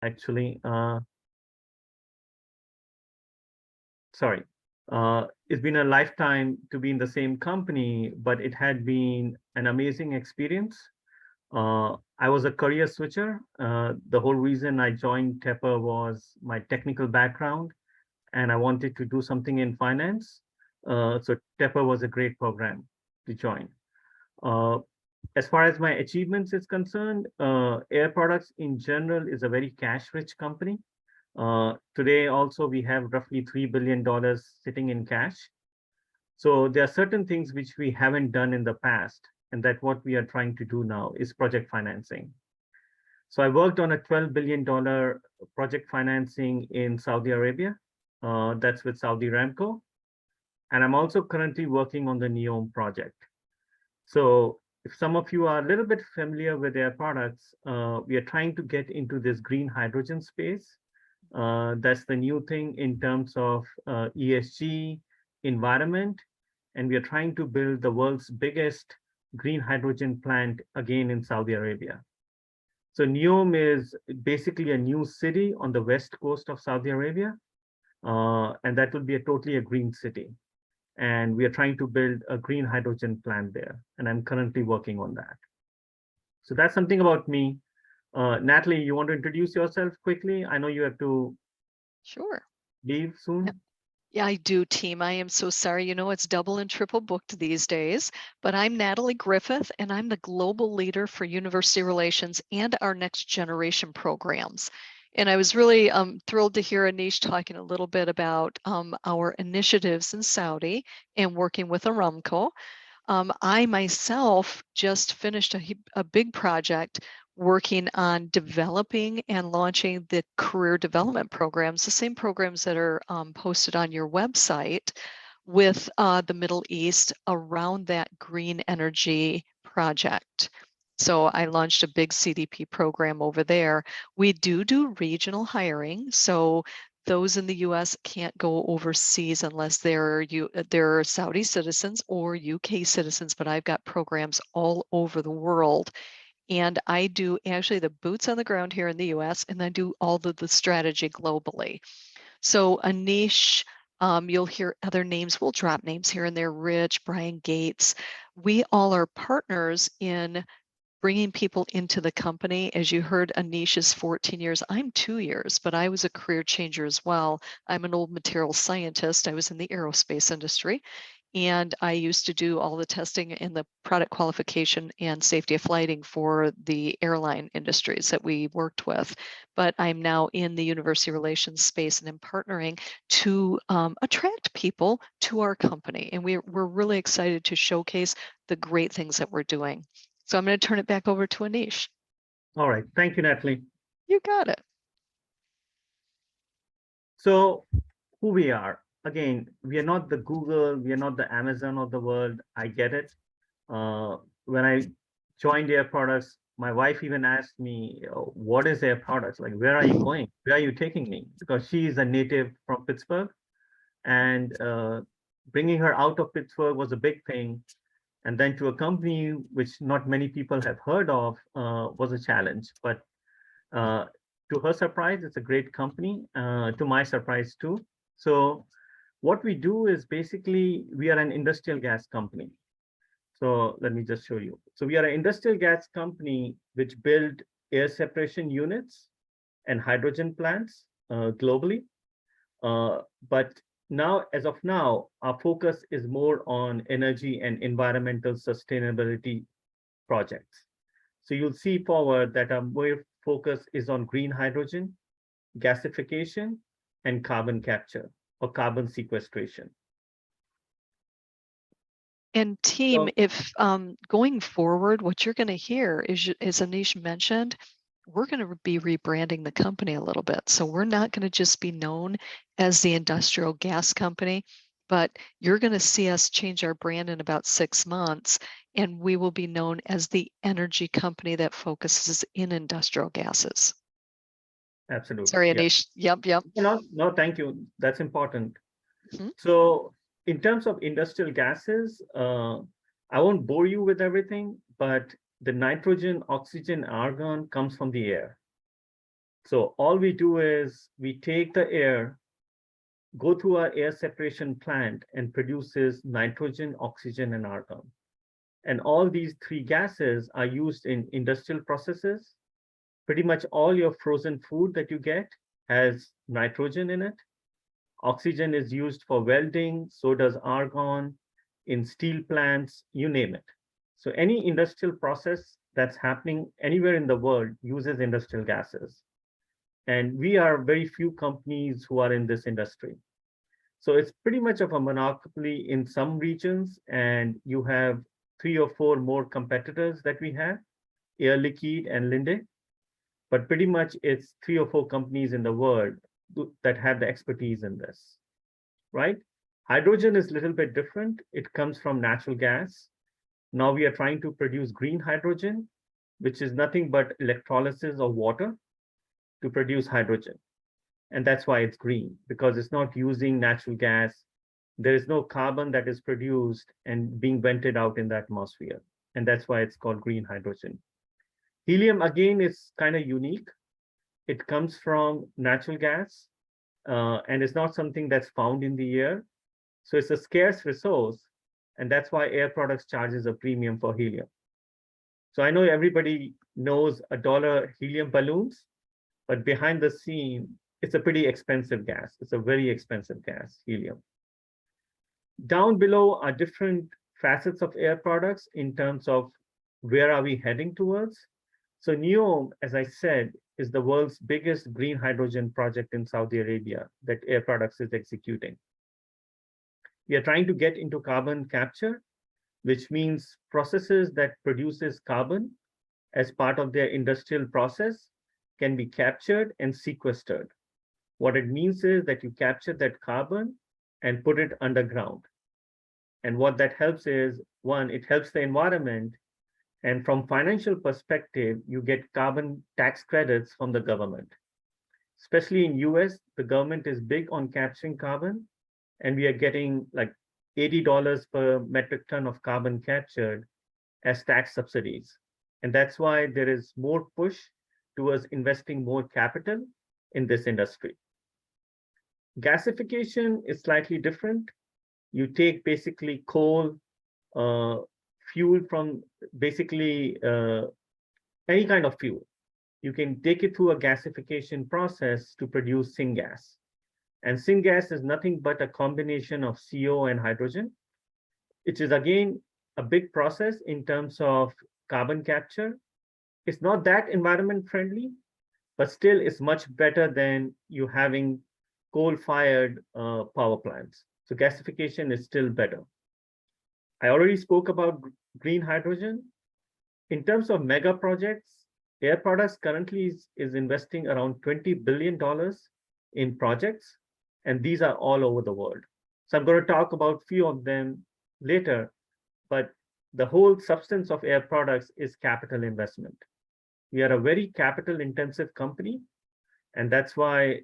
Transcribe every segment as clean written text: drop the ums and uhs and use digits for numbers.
actually. Sorry. It's been a lifetime to be in the same company, but it had been an amazing experience. I was a career switcher. The whole reason I joined Tepper was my technical background, and I wanted to do something in finance. So Tepper was a great program to join. Uh, as far as my achievements is concerned, Air Products in general is a very cash-rich company. Today, also, we have roughly $3 billion sitting in cash. So there are certain things which we haven't done in the past, and that what we are trying to do now is project financing. So I worked on a $12 billion project financing in Saudi Arabia. That's with Saudi Aramco. And I'm also currently working on the NEOM project. So if some of you are a little bit familiar with their products, we are trying to get into this green hydrogen space. That's the new thing in terms of ESG, environment, and we are trying to build the world's biggest green hydrogen plant again in Saudi Arabia. So Neom is basically a new city on the west coast of Saudi Arabia, and that will be a totally a green city. And we are trying to build a green hydrogen plant there, and I'm currently working on that. So that's something about me. Natalie, you want to introduce yourself quickly? I know you have to Sure. leave soon. Yeah, I do, team. I am so sorry. You know, it's double and triple booked these days, but I'm Natalie Griffith, and I'm the global leader for university relations and our next generation programs. And I was really thrilled to hear Anish talking a little bit about our initiatives in Saudi and working with Aramco. I myself just finished a big project working on developing and launching the career development programs, the same programs that are posted on your website with the Middle East around that green energy project. So I launched a big CDP program over there. We do regional hiring. So those in the US can't go overseas unless they're Saudi citizens or UK citizens, but I've got programs all over the world. And I do actually the boots on the ground here in the US, and I do all of the strategy globally. So Anish, you'll hear other names. We'll drop names here and there, Rich, Brian Gates. We all are partners in bringing people into the company. As you heard, Anish is 14 years. I'm 2 years, but I was a career changer as well. I'm an old material scientist. I was in the aerospace industry, and I used to do all the testing and the product qualification and safety of flighting for the airline industries that we worked with. But I'm now in the university relations space, and I'm partnering to attract people to our company. And we're really excited to showcase the great things that we're doing. So I'm going to turn it back over to Anish. All right. Thank you, Natalie. You got it. So who we are. Again, we are not the Google, we are not the Amazon of the world. I get it. When I joined Air Products, my wife even asked me, what is Air Products? Like, where are you going? Where are you taking me? Because she is a native from Pittsburgh, and bringing her out of Pittsburgh was a big thing. And then to a company which not many people have heard of was a challenge. But uh, to her surprise, it's a great company. To my surprise too. So what we do is basically we are an industrial gas company. So let me just show you. So we are an industrial gas company which build air separation units and hydrogen plants globally. But now, as of now, our focus is more on energy and environmental sustainability projects. So you'll see forward that our more focus is on green hydrogen, gasification, and carbon capture or carbon sequestration. And team, So, if going forward, what you're going to hear is, as Anish mentioned, we're going to be rebranding the company a little bit. So we're not going to just be known as the industrial gas company, but you're going to see us change our brand in about 6 months, and we will be known as the energy company that focuses in industrial gases. absolutely, Sorry, yeah. Anish. Yep. No, thank you. That's important. Mhm. So in terms of industrial gases, I won't bore you with everything, but the nitrogen, oxygen, argon comes from the air. So all we do is we take the air, go through our air separation plant, and produces nitrogen, oxygen, and argon. And all these three gases are used in industrial processes. Pretty much all your frozen food that you get has nitrogen in it. Oxygen is used for welding, so does argon in steel plants, you name it. So any industrial process that's happening anywhere in the world uses industrial gases. And we are very few companies who are in this industry. So it's pretty much of a monopoly in some regions, and you have three or four more competitors that we have, Air Liquide and Linde, but pretty much it's three or four companies in the world that have the expertise in this, right? Hydrogen is a little bit different. It comes from natural gas. Now we are trying to produce green hydrogen, which is nothing but electrolysis of water to produce hydrogen. And that's why it's green, because it's not using natural gas. There is no carbon that is produced and being vented out in the atmosphere. And that's why it's called green hydrogen. Helium, again, is kind of unique. It comes from natural gas, and it's not something that's found in the air. So it's a scarce resource, and that's why Air Products charges a premium for helium. So I know everybody knows $1 helium balloons, but behind the scene, it's a pretty expensive gas. It's a very expensive gas, helium. Down below are different facets of Air Products in terms of where are we heading towards. So NEOM, as I said, is the world's biggest green hydrogen project in Saudi Arabia that Air Products is executing. We are trying to get into carbon capture, which means processes that produces carbon as part of their industrial process can be captured and sequestered. What it means is that you capture that carbon and put it underground. And what that helps is, one, it helps the environment. And from financial perspective, you get carbon tax credits from the government. Especially in US, the government is big on capturing carbon, and we are getting like $80 per metric ton of carbon captured as tax subsidies. And that's why there is more push towards investing more capital in this industry. Gasification is slightly different. You take basically coal, fuel from basically any kind of fuel. You can take it through a gasification process to produce syngas. And syngas is nothing but a combination of CO and hydrogen, which is again a big process in terms of carbon capture. It's not that environment friendly, but still it's much better than you having coal-fired power plants. So gasification is still better. I already spoke about green hydrogen. In terms of mega projects, Air Products currently is investing around $20 billion in projects, and these are all over the world. So I'm going to talk about a few of them later, but the whole substance of Air Products is capital investment. We are a very capital intensive company, and that's why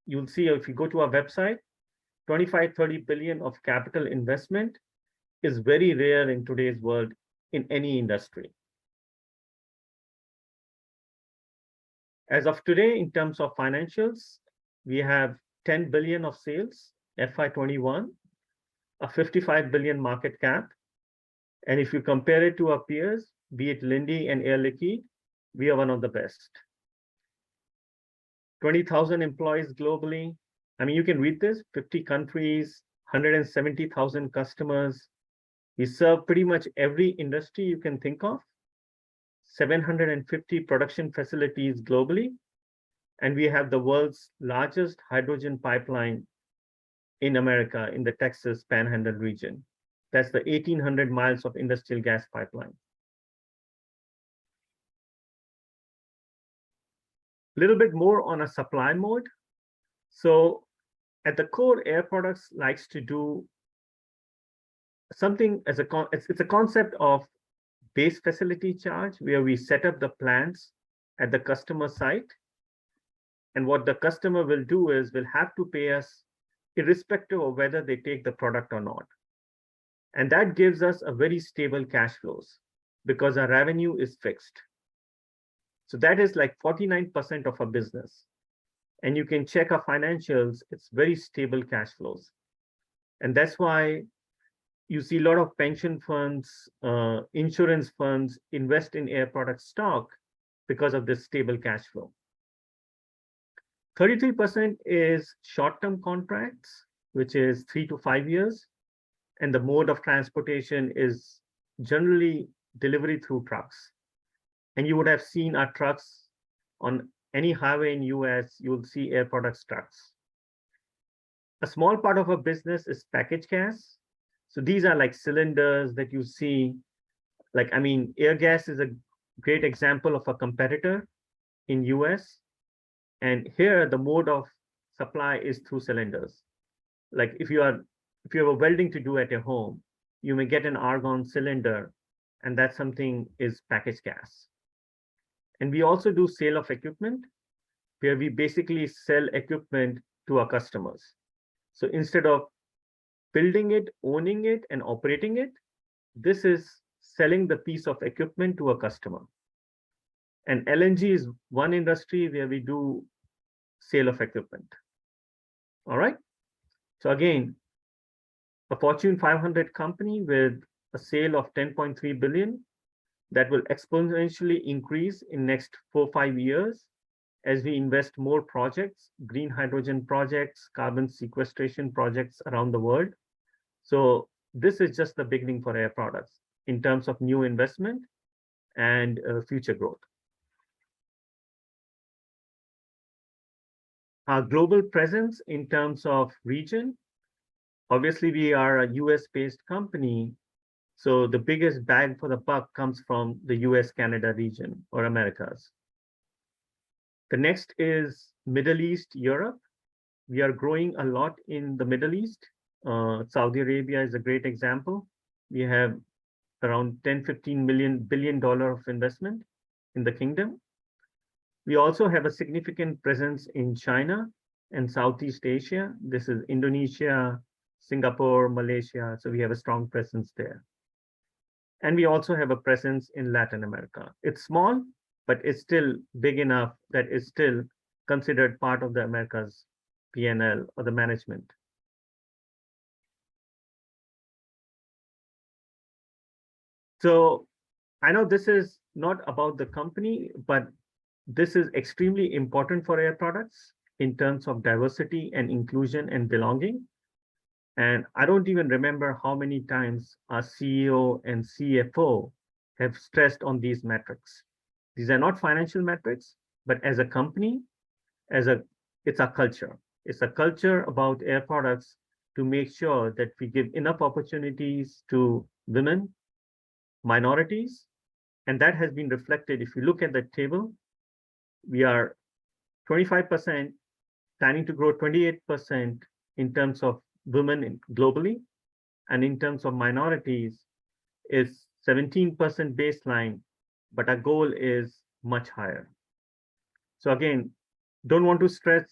you'll see if you go to our website, 25, 30 billion of capital investment is very rare in today's world in any industry. As of today, in terms of financials, we have 10 billion of sales, FY21, a 55 billion market cap. And if you compare it to our peers, be it Linde and Air Liquide, we are one of the best. 20,000 employees globally. I mean, you can read this, 50 countries, 170,000 customers. We serve pretty much every industry you can think of, 750 production facilities globally, and we have the world's largest hydrogen pipeline in America, in the Texas Panhandle region. That's the 1,800 miles of industrial gas pipeline. A little bit more on a supply mode. So at the core, Air Products likes to do something as it's a concept of base facility charge, where we set up the plants at the customer site. And what the customer will do is will have to pay us irrespective of whether they take the product or not. And that gives us a very stable cash flows because our revenue is fixed. So that is like 49% of our business. And you can check our financials, it's very stable cash flows. And that's why you see a lot of pension funds, insurance funds invest in Air Products stock because of this stable cash flow. 33% is short-term contracts, which is 3 to 5 years. And the mode of transportation is generally delivery through trucks. And you would have seen our trucks on any highway in US, you will see Air Products trucks. A small part of our business is package gas. So these are like cylinders that you see. Like, I mean, air gas is a great example of a competitor in US. And here the mode of supply is through cylinders. Like if you have a welding to do at your home, you may get an argon cylinder, and that's something is packaged gas. And we also do sale of equipment, where we basically sell equipment to our customers. So instead of building it, owning it, and operating it, this is selling the piece of equipment to a customer. And LNG is one industry where we do sale of equipment. All right. So again, a Fortune 500 company with a sale of 10.3 billion that will exponentially increase in next 4 or 5 years as we invest more projects, green hydrogen projects, carbon sequestration projects around the world. So this is just the beginning for Air Products in terms of new investment and future growth. Our global presence in terms of region, obviously we are a US-based company, so the biggest bang for the buck comes from the US-Canada region or Americas. The next is Middle East, Europe. We are growing a lot in the Middle East. Saudi Arabia is a great example. We have around 10-15 billion of investment in the kingdom. We also have a significant presence in China and Southeast Asia. This is Indonesia, Singapore, Malaysia. So we have a strong presence there. And we also have a presence in Latin America. It's small, but it's still big enough that it's still considered part of the Americas P&L or the management. So I know this is not about the company, but this is extremely important for Air Products in terms of diversity and inclusion and belonging. And I don't even remember how many times our CEO and CFO have stressed on these metrics. These are not financial metrics, but as a company, it's a culture. It's a culture about Air Products to make sure that we give enough opportunities to women, minorities, and that has been reflected. If you look at the table, we are 25%, planning to grow 28% in terms of women globally, and in terms of minorities is 17% baseline, but our goal is much higher. So again, don't want to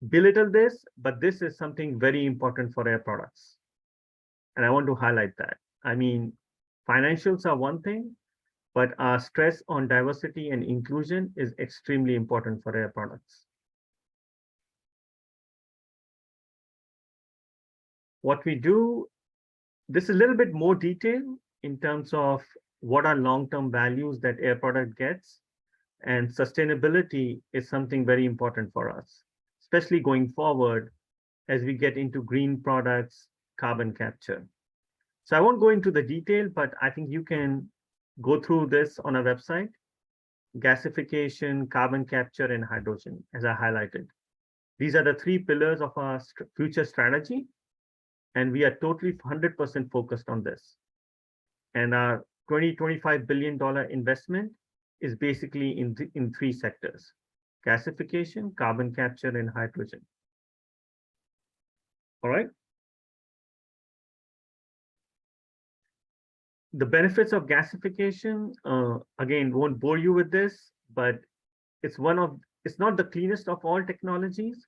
belittle this, but this is something very important for Air Products. And I want to highlight that. I mean, financials are one thing, but our stress on diversity and inclusion is extremely important for Air Products. What we do, this is a little bit more detail in terms of what are long-term values that Air Product gets, and sustainability is something very important for us, especially going forward as we get into green products, carbon capture. So I won't go into the detail, but I think you can go through this on our website: gasification, carbon capture, and hydrogen, as I highlighted. These are the 3 pillars of our future strategy, and we are totally 100% focused on this. And our $25 billion investment is basically in 3 sectors: gasification, carbon capture, and hydrogen. All right. The benefits of gasification, again, won't bore you with this, but it's not the cleanest of all technologies,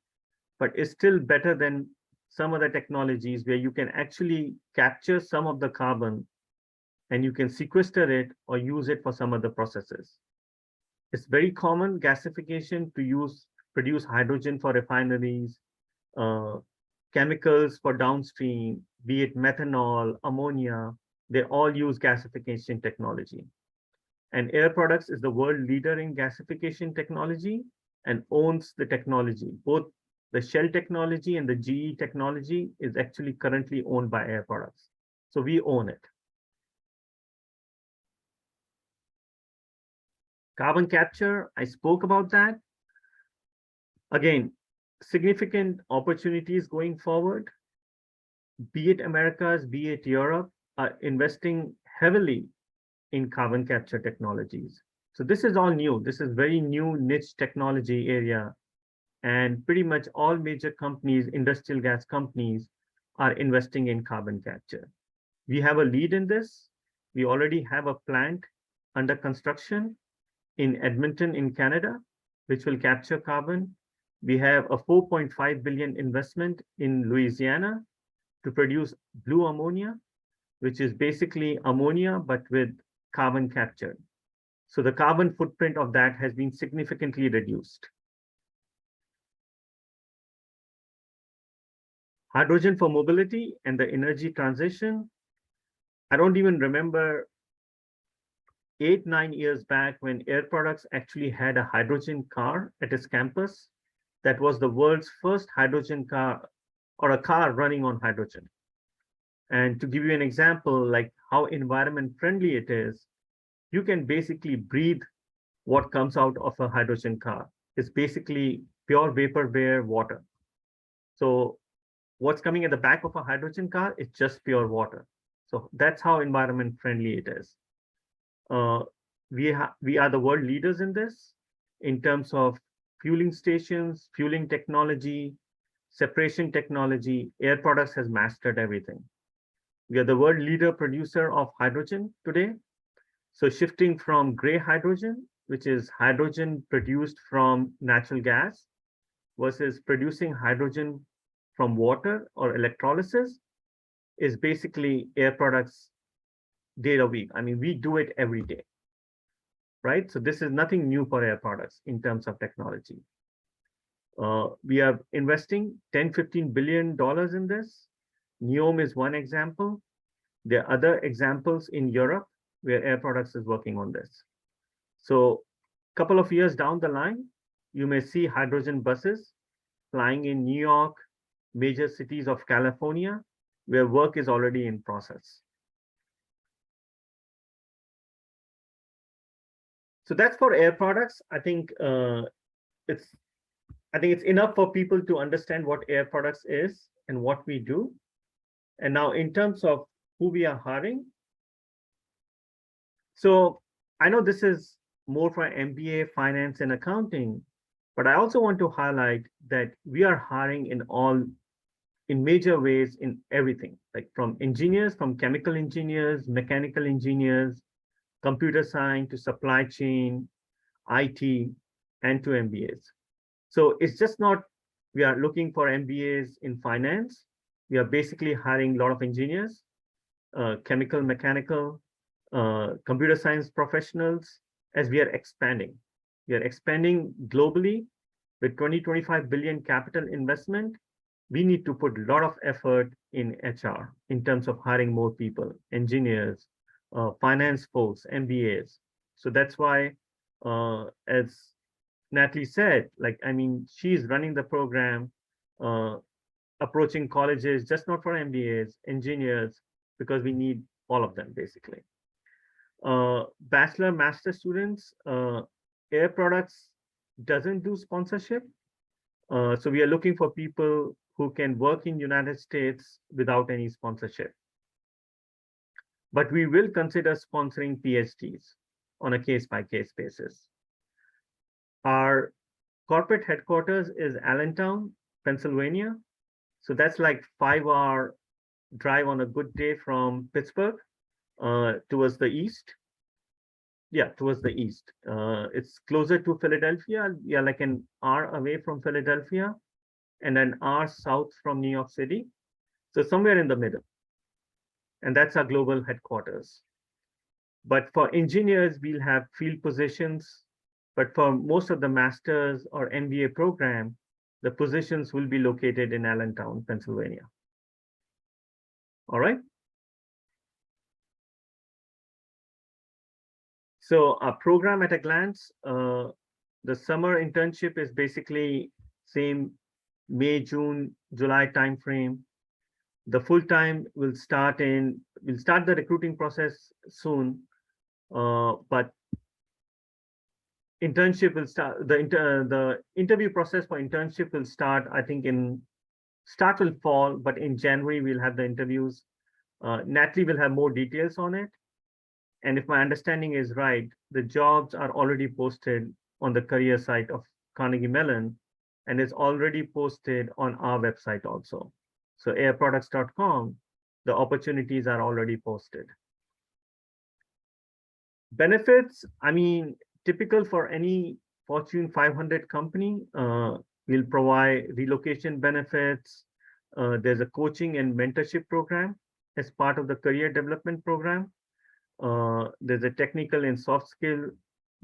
but it's still better than some other technologies where you can actually capture some of the carbon and you can sequester it or use it for some other processes. It's very common gasification to produce hydrogen for refineries, uh, chemicals for downstream, be it methanol, ammonia, they all use gasification technology. And Air Products is the world leader in gasification technology and owns the technology. Both the Shell technology and the GE technology is actually currently owned by Air Products. So we own it. Carbon capture, I spoke about that. Again, significant opportunities going forward, be it Americas, be it Europe, are investing heavily in carbon capture technologies. So this is all new. This is very new niche technology area. And pretty much all major companies, industrial gas companies, are investing in carbon capture. We have a lead in this. We already have a plant under construction in Edmonton in Canada, which will capture carbon. We have a 4.5 billion investment in Louisiana to produce blue ammonia, which is basically ammonia, but with carbon capture. So the carbon footprint of that has been significantly reduced. Hydrogen for mobility and the energy transition. I don't even remember 8, 9 years back when Air Products actually had a hydrogen car at its campus. That was the world's first hydrogen car or a car running on hydrogen. And to give you an example, like how environment friendly it is, you can basically breathe what comes out of a hydrogen car. It's basically pure vaporware water. So what's coming at the back of a hydrogen car is just pure water. So that's how environment friendly it is. We are the world leaders in this in terms of fueling stations, fueling technology, separation technology. Air Products has mastered everything. We are the world leader producer of hydrogen today. So shifting from gray hydrogen, which is hydrogen produced from natural gas, versus producing hydrogen from water or electrolysis, is basically Air Products day a week. I mean, we do it every day, right? So this is nothing new for Air Products in terms of technology. We are investing 10, $15 billion in this. NEOM is one example. There are other examples in Europe where Air Products is working on this. So a couple of years down the line, you may see hydrogen buses flying in New York, major cities of California, where work is already in process. So that's for Air Products. I think it's enough for people to understand what Air Products is and what we do. And now in terms of who we are hiring, so I know this is more for MBA, finance, and accounting, but I also want to highlight that we are hiring in major ways in everything, like from engineers, from chemical engineers, mechanical engineers, computer science to supply chain, IT, and to MBAs. So it's just not, we are looking for MBAs in finance. We are basically hiring a lot of engineers, chemical, mechanical, computer science professionals as we are expanding. We are expanding globally with 25 billion capital investment. We need to put a lot of effort in HR in terms of hiring more people, engineers, finance folks, MBAs. So that's why, as Natalie said, like, I mean, she's running the program, approaching colleges, just not for MBAs, engineers, because we need all of them basically. Bachelor, master students, Air Products doesn't do sponsorship. So we are looking for people who can work in United States without any sponsorship. But we will consider sponsoring PhDs on a case-by-case basis. Our corporate headquarters is Allentown, Pennsylvania. So that's like 5-hour drive on a good day from Pittsburgh towards the east. Yeah, towards the east. It's closer to Philadelphia. Yeah, like an hour away from Philadelphia and an hour south from New York City. So somewhere in the middle. And that's our global headquarters. But for engineers, we'll have field positions But for most of the master's or MBA program, the positions will be located in Allentown, Pennsylvania. All right. So our program at a glance, the summer internship is basically same May, June, July timeframe. The full time will start the recruiting process soon, but internship will start the interview process for internship will start, I think start will fall, but in January we'll have the interviews. Natalie will have more details on it. And if my understanding is right, the jobs are already posted on the career site of Carnegie Mellon, and it's already posted on our website also. So airproducts.com, the opportunities are already posted. Benefits, I mean, typical for any Fortune 500 company, will provide relocation benefits. There's a coaching and mentorship program as part of the career development program. There's a technical and soft skill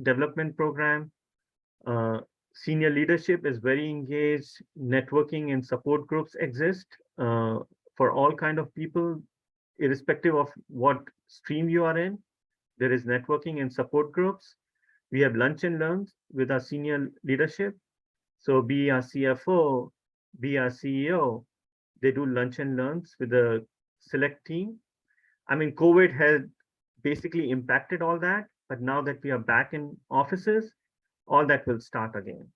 development program. Senior leadership is very engaged. Networking and support groups exist for all kind of people, irrespective of what stream you are in. There is networking and support groups. We have lunch and learns with our senior leadership. So be our CFO, be our CEO, they do lunch and learns with the select team. I mean, COVID has basically impacted all that, but now that we are back in offices, all that will start again.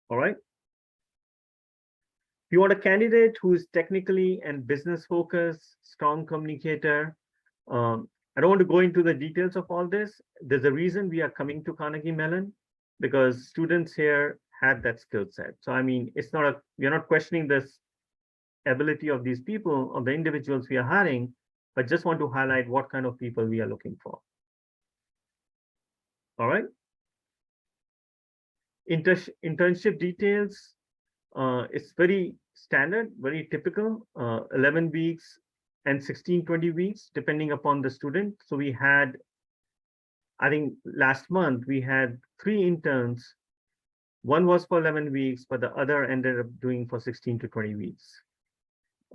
All right. If you want a candidate who is technically and business focused, strong communicator, I don't want to go into the details of all this. There's a reason we are coming to Carnegie Mellon, because students here have that skill set. So I mean, we're not questioning this ability of these people, of the individuals we are hiring, but just want to highlight what kind of people we are looking for. All right. Internship details, it's very standard, very typical, 11 weeks and 16, 20 weeks, depending upon the student. So we had, I think last month, we had 3 interns. One was for 11 weeks, but the other ended up doing for 16 to 20 weeks.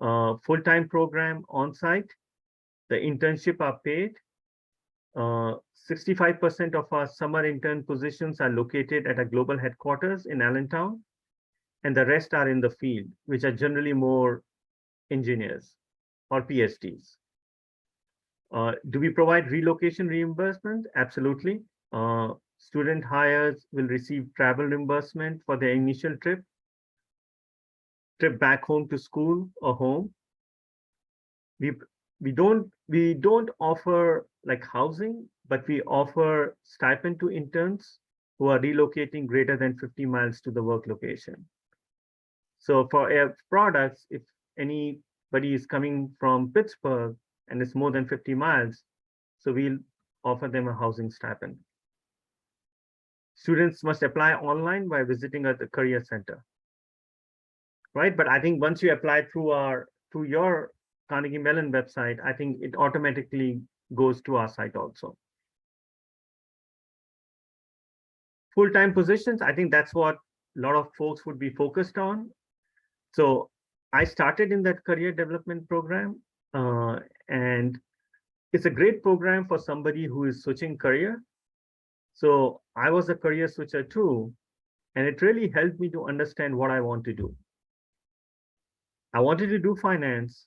Full-time program on-site. The internship are paid. 65% of our summer intern positions are located at a global headquarters in Allentown, and the rest are in the field, which are generally more engineers or PhDs. Do we provide relocation reimbursement? Absolutely. Student hires will receive travel reimbursement for their initial trip back home to school or home. We don't offer like housing, but we offer stipend to interns who are relocating greater than 50 miles to the work location. So for Air Products, if anybody is coming from Pittsburgh and it's more than 50 miles, so we'll offer them a housing stipend. Students must apply online by visiting at the career center, right? But I think once you apply through your Carnegie Mellon website, I think it automatically goes to our site also. Full-time positions, I think that's what a lot of folks would be focused on. So I started in that career development program, and it's a great program for somebody who is switching career. So I was a career switcher too, and it really helped me to understand what I want to do. I wanted to do finance,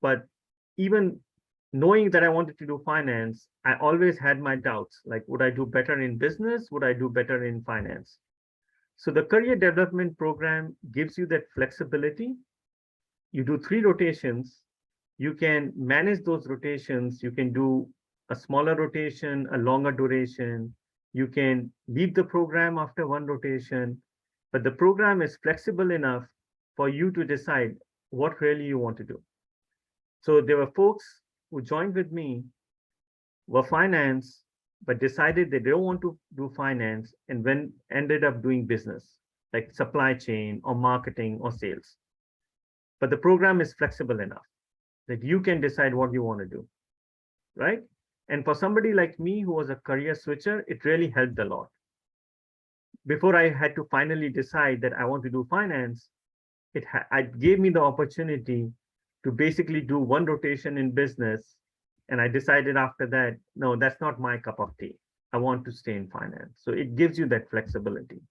but even knowing that I wanted to do finance, I always had my doubts, like, would I do better in business? Would I do better in finance? So the career development program gives you that flexibility. You do 3 rotations. You can manage those rotations. You can do a smaller rotation, a longer duration. You can leave the program after 1 rotation, but the program is flexible enough for you to decide what really you want to do. So there were folks who joined with me, were finance, but decided they don't want to do finance, and then ended up doing business, like supply chain or marketing or sales. But the program is flexible enough that you can decide what you want to do, right? And for somebody like me who was a career switcher, it really helped a lot. Before I had to finally decide that I want to do finance, it gave me the opportunity to basically do one rotation in business. And I decided after that, no, that's not my cup of tea. I want to stay in finance. So it gives you that flexibility,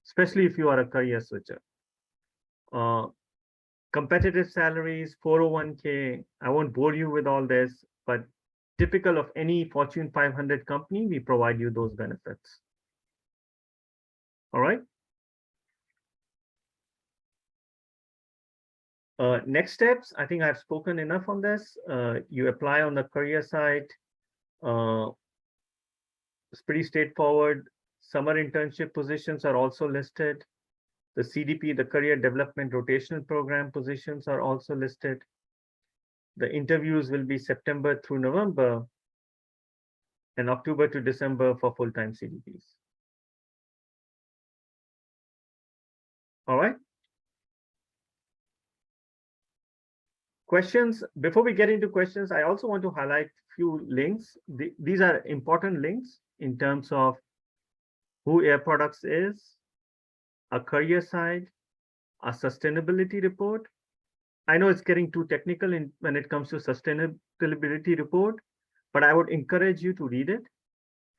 especially if you are a career switcher. Uh, Competitive salaries, 401k. I won't bore you with all this, but typical of any Fortune 500 company, we provide you those benefits. All right. Next steps, I think I've spoken enough on this. You apply on the career site. Uh, it's pretty straightforward. Summer internship positions are also listed. The CDP, the Career Development Rotational Program positions are also listed. The interviews will be September through November and October to December for full-time CDPs. All right. Questions. Before we get into questions, I also want to highlight a few links. These are important links in terms of who Air Products is, a career side, a sustainability report. I know it's getting too technical when it comes to sustainability report, but I would encourage you to read it,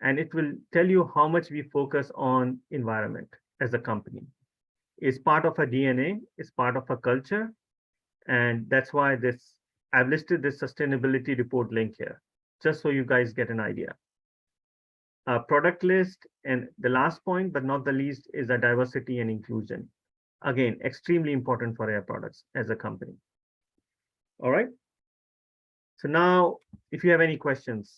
and it will tell you how much we focus on environment as a company. It's part of our DNA, it's part of our culture, and that's why I've listed this sustainability report link here, just so you guys get an idea. A product list, and the last point, but not the least, is a diversity and inclusion. Again, extremely important for Air Products as a company. All right. So now, if you have any questions,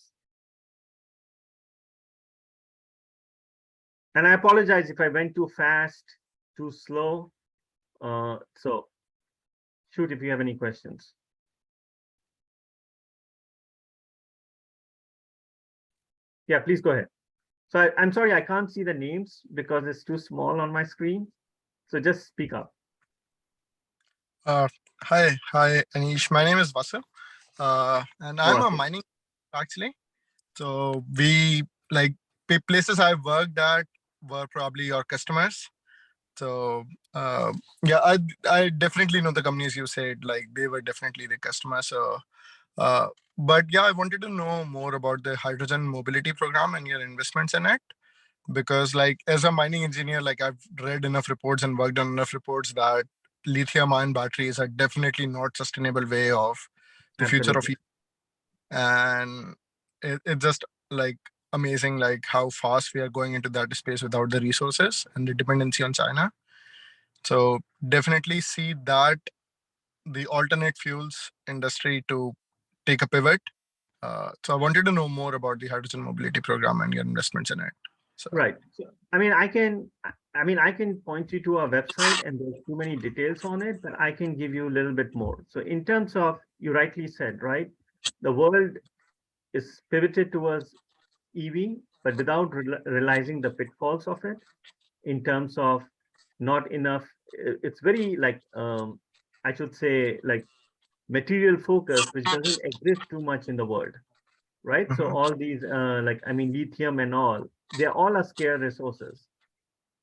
and I apologize if I went too fast, too slow. So shoot if you have any questions. Yeah, please go ahead. So I'm sorry, I can't see the names because it's too small on my screen. So just speak up. Uh, hi, Anish. My name is Vasu, and I'm a mining actually. So we like places I worked at were probably your customers. So yeah, I definitely know the companies you said, like they were definitely the customers. So, but yeah, I wanted to know more about the hydrogen mobility program and your investments in it, because like as a mining engineer, like I've read enough reports and worked on enough reports that lithium ion batteries are definitely not sustainable way of the future of, and it's just like amazing like how fast we are going into that space without the resources and the dependency on China. So definitely see that the alternate fuels industry to take a pivot. So I wanted to know more about the hydrogen mobility program and your investments in it. So Right. So, I can point you to our website, and there's too many details on it, but I can give you a little bit more. So in terms of, you rightly said, right? The world is pivoted towards EV, but without realizing the pitfalls of it in terms of not enough. It's very like, I should say, like material focus, which doesn't exist too much in the world, right? So mhm, all these, lithium and all, they're all are scarce resources.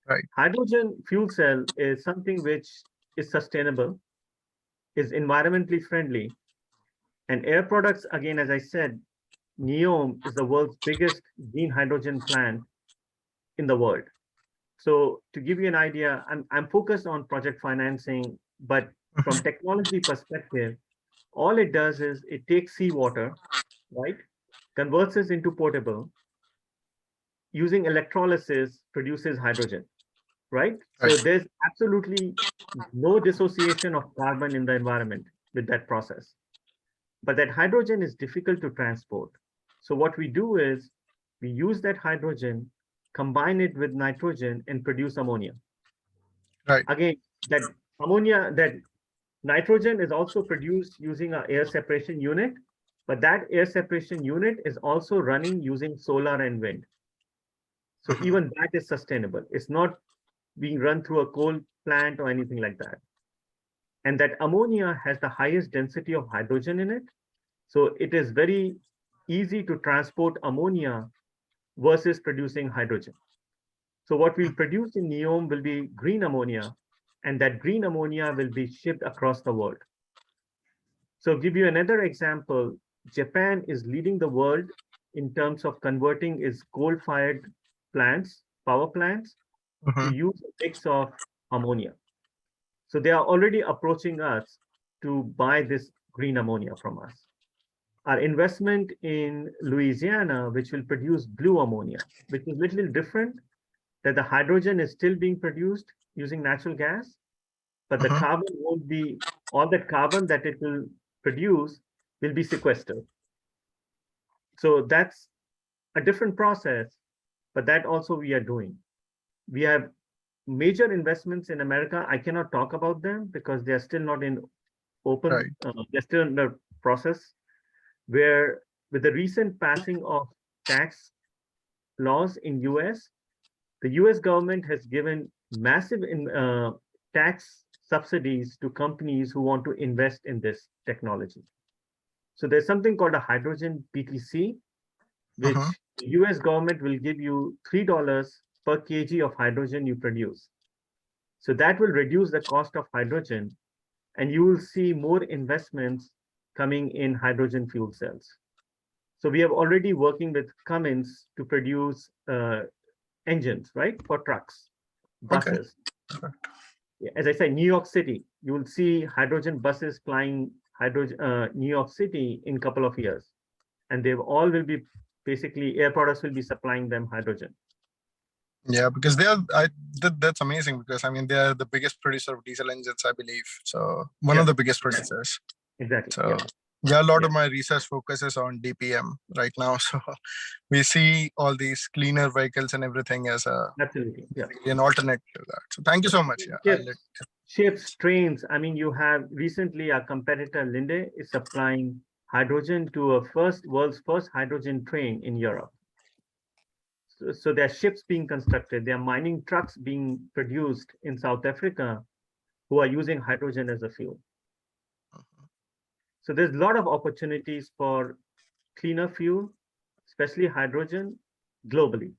right. Hydrogen fuel cell is something which is sustainable, is environmentally friendly, and Air Products, again, as I said, NEOM is the world's biggest green hydrogen plant in the world. So to give you an idea, I'm focused on project financing, but Mhm, from technology perspective, all it does is it takes seawater, right? Converts it into potable, using electrolysis produces hydrogen, right? right. So there's absolutely no dissociation of carbon in the environment with that process. But that hydrogen is difficult to transport. So what we do is we use that hydrogen, combine it with nitrogen, and produce ammonia. Right. Again, that nitrogen is also produced using an air separation unit, but that air separation unit is also running using solar and wind. So Mhm, even that is sustainable. It's not being run through a coal plant or anything like that. And that ammonia has the highest density of hydrogen in it. So it is very easy to transport ammonia versus producing hydrogen. So what we'll produce in NEOM will be green ammonia, and that green ammonia will be shipped across the world. So give you another example, Japan is leading the world in terms of converting its coal-fired plants, power plants, to Mhm. use a mix of ammonia. So they are already approaching us to buy this green ammonia from us. Our investment in Louisiana, which will produce blue ammonia, which is a little different, that the hydrogen is still being produced using natural gas, but the Mhm. carbon won't be, all that carbon that it will produce will be sequestered. So that's a different process, but that also we are doing. We have major investments in America. I cannot talk about them because they are still not in Right. open, they're still in the process where with the recent passing of tax laws in US, the US government has given massive tax subsidies to companies who want to invest in this technology. So there's something called a hydrogen PTC, Mhm. which the US government will give you $3 per kg of hydrogen you produce. So that will reduce the cost of hydrogen, and you will see more investments coming in hydrogen fuel cells. So we have already working with Cummins to produce engines, right, for trucks, Okay. buses. As I said, New York City, you will see hydrogen buses flying hydrogen New York City in a couple of years, and they all will be basically Air Products will be supplying them hydrogen. Yeah, because they are. That's amazing because I mean they are the biggest producer of diesel engines, I believe. So one of Yeah, the biggest producers. exactly. So Yeah, yeah, a lot yeah, of my research focuses on DPM right now. So we see all these cleaner vehicles and everything as a absolutely. Yeah. basically an alternative to that. So thank you so much. Yeah, I'll let. Ships, ships, trains. I mean, you have recently our competitor Linde is supplying hydrogen to a world's first hydrogen train in Europe. So there are ships being constructed. There are mining trucks being produced in South Africa who are using hydrogen as a fuel. So there's a lot of opportunities for cleaner fuel, especially hydrogen, globally.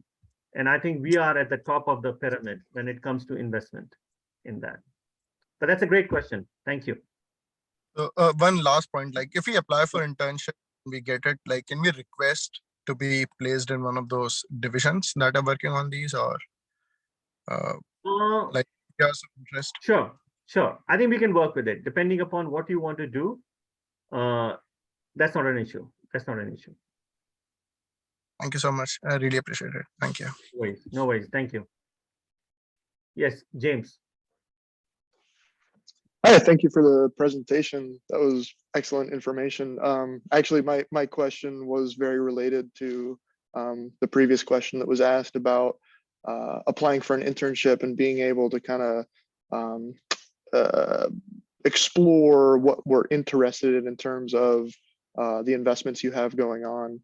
And I think we are at the top of the pyramid when it comes to investment in that. But that's a great question. Thank you. So, one last point, like if we apply for internship, we get it, like can we request to be placed in one of those divisions that are working on these or uh, Uh, like you have some interest? sure, sure. I think we can work with it. Depending upon what you want to do, uh, that's not an issue. That's not an issue. Thank you so much. I really appreciate it. Thank you. No worries. No worries. Thank you. Yes, James. Hi, thank you for the presentation. That was excellent information. Actually, my question was very related to the previous question that was asked about applying for an internship and being able to kind of um, uh, explore what we're interested in terms of the investments you have going on.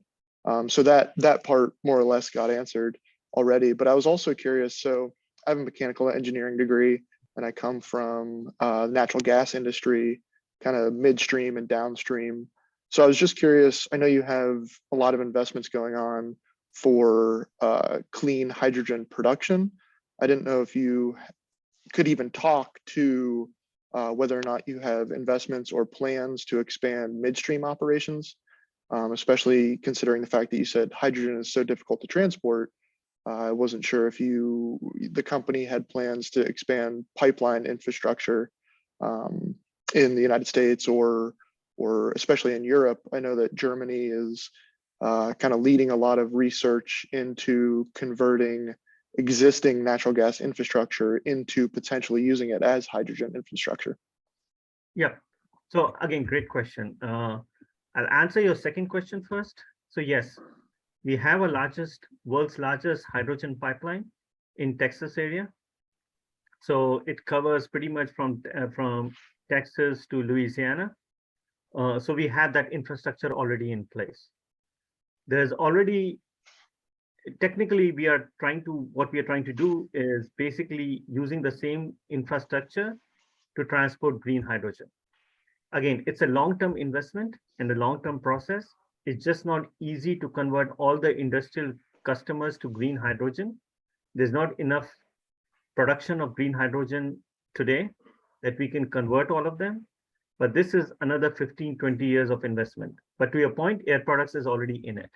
So that part more or less got answered already. But I was also curious. So I have a mechanical engineering degree, and I come from natural gas industry, kind of midstream and downstream. So I was just curious. I know you have a lot of investments going on for clean hydrogen production. I didn't know if you could even talk to whether or not you have investments or plans to expand midstream operations, especially considering the fact that you said hydrogen is so difficult to transport. I wasn't sure if the company had plans to expand pipeline infrastructure in the United States or especially in Europe. I know that Germany is kind of leading a lot of research into converting existing natural gas infrastructure into potentially using it as hydrogen infrastructure. Yeah. So again, great question. I'll answer your second question first. So yes, we have world's largest hydrogen pipeline in Texas area. So it covers pretty much from Texas to Louisiana. So we have that infrastructure already in place. There's already technically what we are trying to do is basically using the same infrastructure to transport green hydrogen. Again, it's a long-term investment and a long-term process. It's just not easy to convert all the industrial customers to green hydrogen. There's not enough production of green hydrogen today that we can convert all of them. But this is another 15, 20 years of investment. But to your point, Air Products is already in it.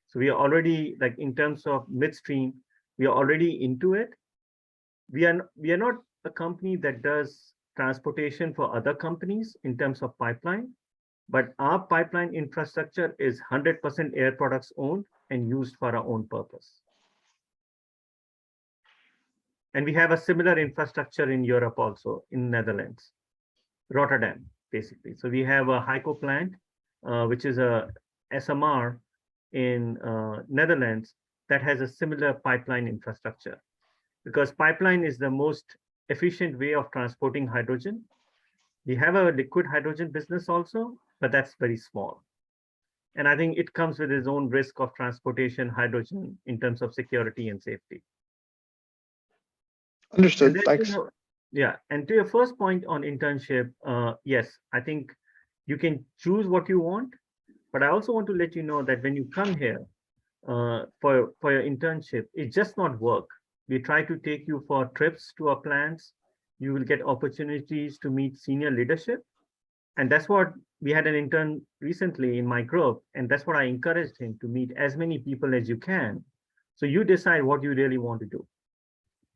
So we are already, like in terms of midstream, we are already into it. We are not a company that does transportation for other companies in terms of pipeline, but our pipeline infrastructure is 100% Air Products owned and used for our own purpose. And we have a similar infrastructure in Europe also, in Netherlands, Rotterdam, basically. So we have a HYCO plant, which is a SMR in Netherlands that has a similar pipeline infrastructure, because pipeline is the most efficient way of transporting hydrogen. We have a liquid hydrogen business also, but that's very small. And I think it comes with its own risk of transportation hydrogen in terms of security and safety. Understood. Thanks. Yeah, and to your first point on internship, yes, I think you can choose what you want, but I also want to let you know that when you come here for your internship, it's just not work. We try to take you for trips to our plants. You will get opportunities to meet senior leadership. And that's what we had an intern recently in my group. And that's what I encouraged him to meet as many people as you can. So you decide what you really want to do.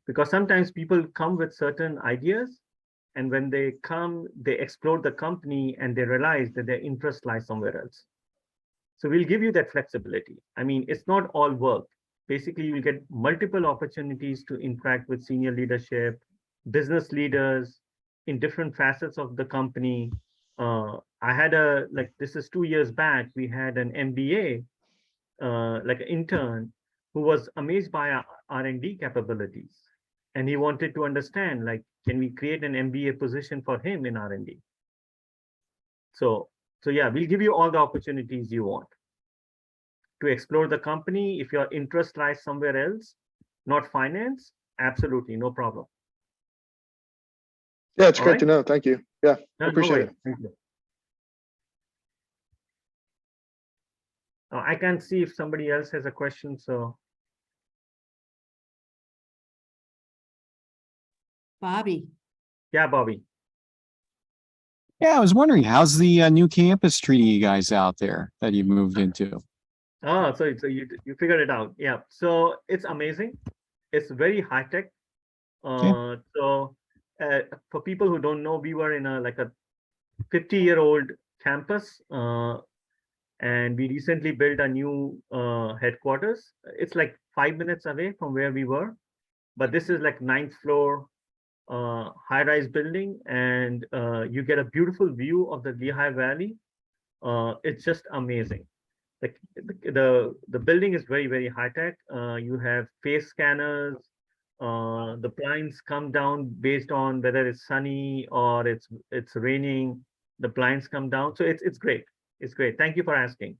Because sometimes people come with certain ideas, and when they come, they explore the company and they realize that their interest lies somewhere else. So we'll give you that flexibility. I mean, it's not all work. Basically, you will get multiple opportunities to interact with senior leadership, business leaders in different facets of the company. I had this is 2 years back, we had an MBA, like an intern who was amazed by our R&D capabilities. And he wanted to understand, like, can we create an MBA position for him in R&D? So yeah, we'll give you all the opportunities you want to explore the company. If your interest lies somewhere else, not finance, absolutely, no problem. Yeah, it's great to know. Thank you. Yeah, appreciate it. Thank you. I can't see if somebody else has a question, so. Bobby. Yeah, Bobby. Yeah, I was wondering, how's the new campus treating you guys out there that you moved into? Oh, so you figured it out. Yeah, so it's amazing. It's very high tech. So for people who don't know, we were in a 50-year-old campus, and we recently built a new headquarters. It's like 5 minutes away from where we were, but this is like 9th floor high-rise building, and you get a beautiful view of the Lehigh Valley. It's just amazing. The building is very, very high tech. You have face scanners. The blinds come down based on whether it's sunny or it's raining. The blinds come down, so it's great. It's great. Thank you for asking.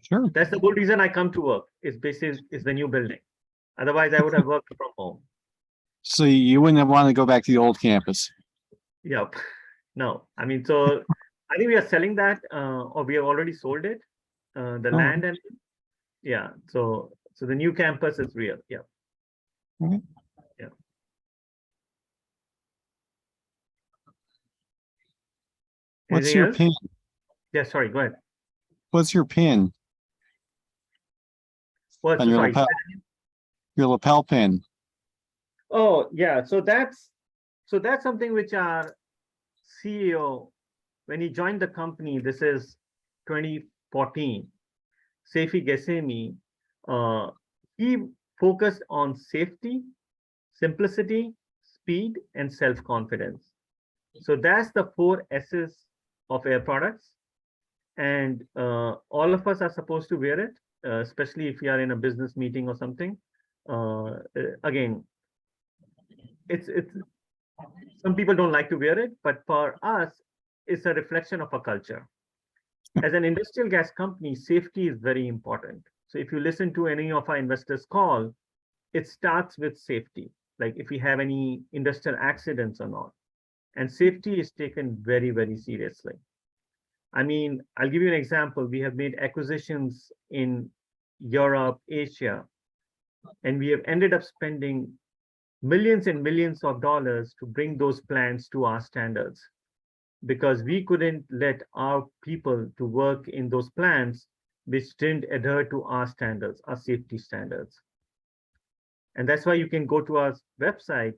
Sure. That's the whole reason I come to work. Is the new building. Otherwise, I would have worked from home. So you wouldn't want to go back to the old campus? Yep. No, I mean, so I think we are selling that, or we have already sold it, the land, and yeah. So the new campus is real. Yeah. Okay. Yeah. What's Anything your else? pin? Yeah, sorry, go ahead. What's your pin Well, on your sorry. lapel? Your lapel pin. Oh, yeah. So that's something which our CEO, when he joined the company, this is 2014, Seifi Gesemi, he focused on safety, simplicity, speed, and self-confidence. So that's the 4 S's of Air Products. And all of us are supposed to wear it, especially if you are in a business meeting or something. Again, it's some people don't like to wear it, but for us, it's a reflection of a culture. As an industrial gas company, safety is very important. So if you listen to any of our investors' call, it starts with safety, like if we have any industrial accidents or not. And safety is taken very, very seriously. I mean, I'll give you an example. We have made acquisitions in Europe, Asia, and we have ended up spending millions and millions of dollars to bring those plants to our standards, because we couldn't let our people to work in those plants which didn't adhere to our standards, our safety standards. And that's why you can go to our website.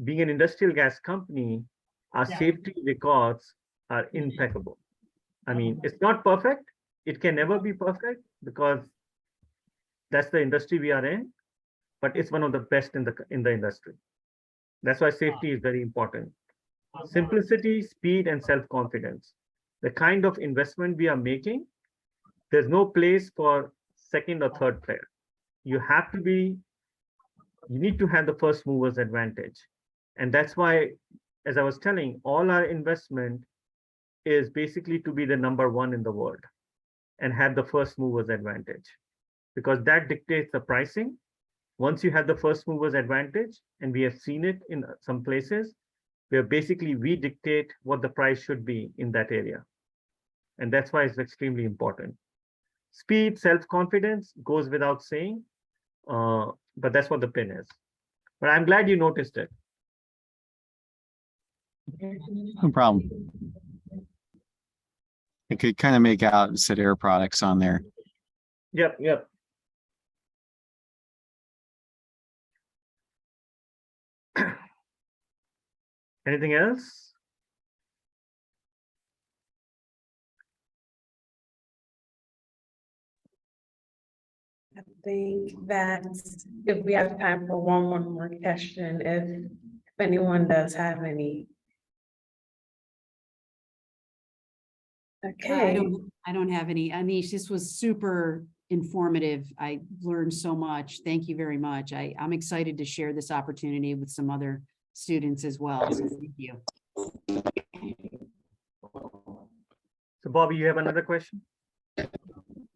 Being an industrial gas company, our safety records are impeccable. I mean, it's not perfect. It can never be perfect because that's the industry we are in, but it's one of the best in the industry. That's why safety is very important. Simplicity, speed, and self-confidence. The kind of investment we are making, there's no place for second or third player. You need to have the first movers advantage. And that's why, as I was telling, all our investment is basically to be the number one in the world and have the first movers advantage, because that dictates the pricing. Once you have the first movers advantage, and we have seen it in some places, where basically we dictate what the price should be in that area. And that's why it's extremely important. Speed, self-confidence goes without saying, but that's what the pin is. But I'm glad you noticed it. No problem. I could kind of make out and said Air Products on there. Yep. Anything else? I think that if we have time for one more question, if anyone does have any. Okay. I don't have any. Anish, this was super informative. I learned so much. Thank you very much. I'm excited to share this opportunity with some other students as well. So thank you. So Bobby, you have another question?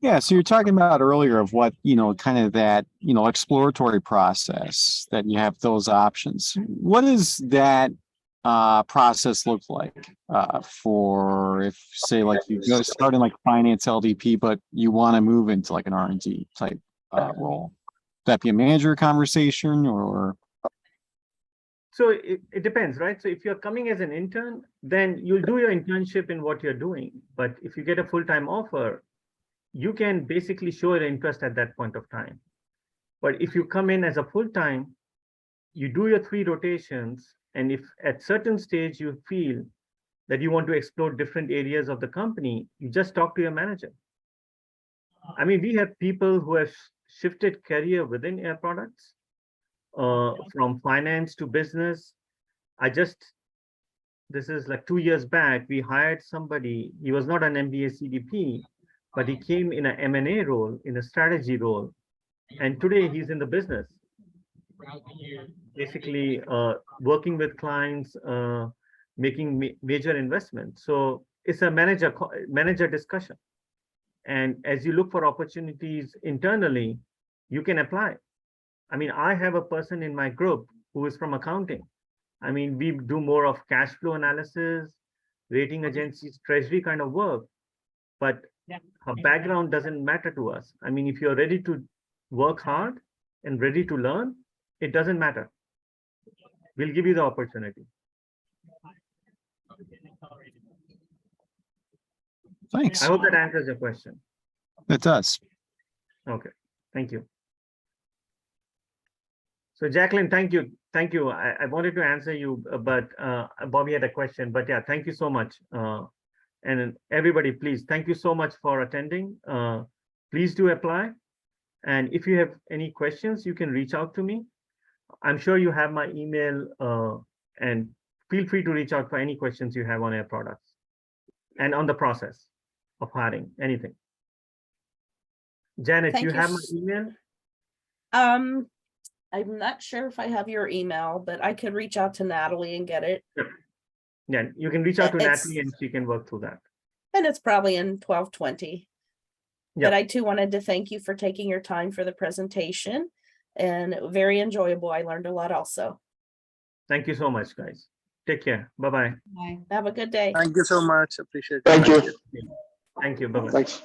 Yeah, so you're talking about earlier of what, kind of that, exploratory process that you have those options. What does that process look like for, if say like you go start in like finance LDP, but you want to move into like an R&D type role? Would that be a manager conversation or? So it depends, right? So if you're coming as an intern, then you'll do your internship in what you're doing. But if you get a full-time offer, you can basically show your interest at that point of time. But if you come in as a full-time, you do your 3 rotations, and if at certain stage you feel that you want to explore different areas of the company, you just talk to your manager. I mean, we have people who have shifted career within Air Products, from finance to business. This is like 2 years back, we hired somebody. He was not an MBA CDP, but he came in an M&A role, in a strategy role. And today he's in the business, basically working with clients, making major investments. So it's a manager discussion. And as you look for opportunities internally, you can apply. I mean, I have a person in my group who is from accounting. I mean, we do more of cash flow analysis, rating agencies, treasury kind of work, but her background doesn't matter to us. I mean, if you're ready to work hard and ready to learn, it doesn't matter. We'll give you the opportunity. Thanks. I hope that answers your question. It does. Okay, thank you. So Jacqueline, thank you. Thank you. I wanted to answer you, but Bobby had a question, but yeah, thank you so much. And everybody, please, thank you so much for attending. Please do apply. And if you have any questions, you can reach out to me. I'm sure you have my email, and feel free to reach out for any questions you have on Air Products and on the process of hiring, anything. Janet, Thank you you. have my email? I'm not sure if I have your email, but I could reach out to Natalie and get it. Yeah, you can reach out to It's- Natalie and she can work through that. And it's probably in 1220. Yeah. But I too wanted to thank you for taking your time for the presentation, and very enjoyable. I learned a lot also. Thank you so much, guys. Take care. Bye-bye. Bye. Have a good day. Thank you so much. Appreciate it. Thank you. Thank you. Bye-bye. Thanks.